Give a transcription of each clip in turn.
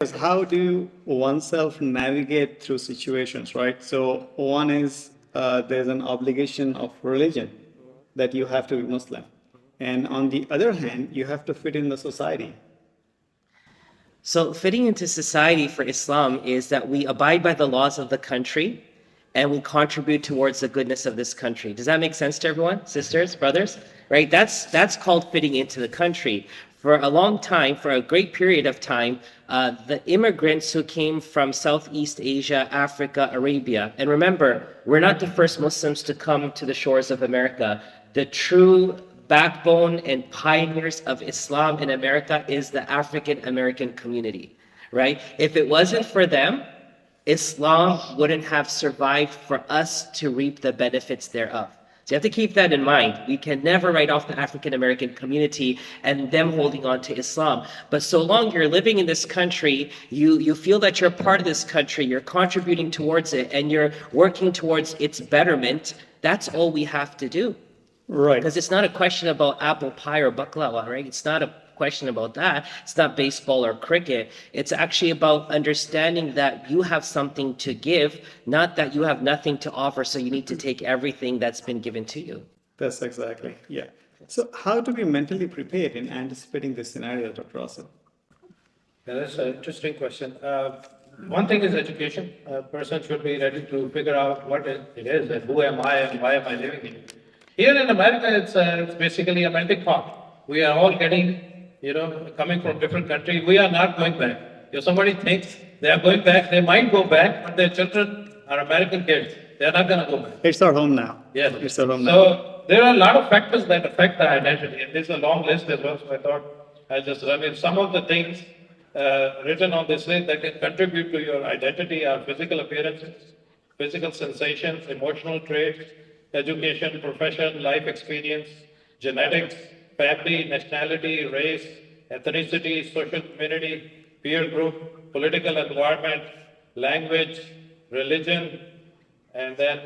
How do oneself navigate through situations, right? So one is there's an obligation of religion that you have to be Muslim, and on the other hand, you have to fit in the society. So fitting into society for Islam is that we abide by the laws of the country and we contribute towards the goodness of this country. Does that make sense to everyone? Sisters, brothers? Right? That's called fitting into the country. For a long time, for a great period of time, the immigrants who came from Southeast Asia, Africa, Arabia, and remember, we're not the first Muslims to come to the shores of America. The true backbone and pioneers of Islam in America is the African American community, right? If it wasn't for them, Islam wouldn't have survived for us to reap the benefits thereof. So you have to keep that in mind. We can never write off the African American community and them holding on to Islam. But so long you're living in this country, you feel that you're part of this country, you're contributing towards it, and you're working towards its betterment, that's all we have to do. Right. Because it's not a question about apple pie or baklava, right? It's not a question about that. It's not baseball or cricket. It's actually about understanding that you have something to give, not that you have nothing to offer, so you need to take everything that's been given to you. That's exactly, yeah. So how to be mentally prepared in anticipating this scenario, Dr. Asif? Yeah, that's an interesting question. One thing is education. A person should be ready to figure out what it is and who am I and why am I living here. Here in America, it's basically a melting pot. We are all getting, coming from different countries. We are not going back. If somebody thinks they are going back, they might go back, but their children are American kids. They are not going to go back. It's our home now. Yes. It's our home now. So there are a lot of factors that affect the identity, and there's a long list as well. So I thought I'll just run in. Some of the things written on this list that can contribute to your identity are physical appearances, physical sensations, emotional traits, education, profession, life experience, genetics, family, nationality, race, ethnicity, social community, peer group, political environment, language, religion, and then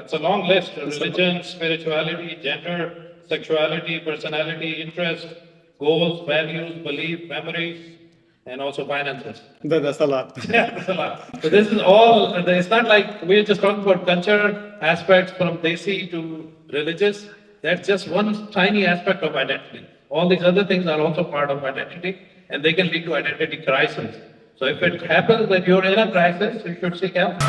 it's a long list: religion, spirituality, gender, sexuality, personality, interest, goals, values, belief, memories, and also finances. That's a lot. Yeah, that's a lot. So this is all, it's not like we're just talking about culture aspects from Desi to religious. That's just one tiny aspect of identity. All these other things are also part of identity, and they can lead to identity crisis. So if it happens that you're in a crisis, you should seek help.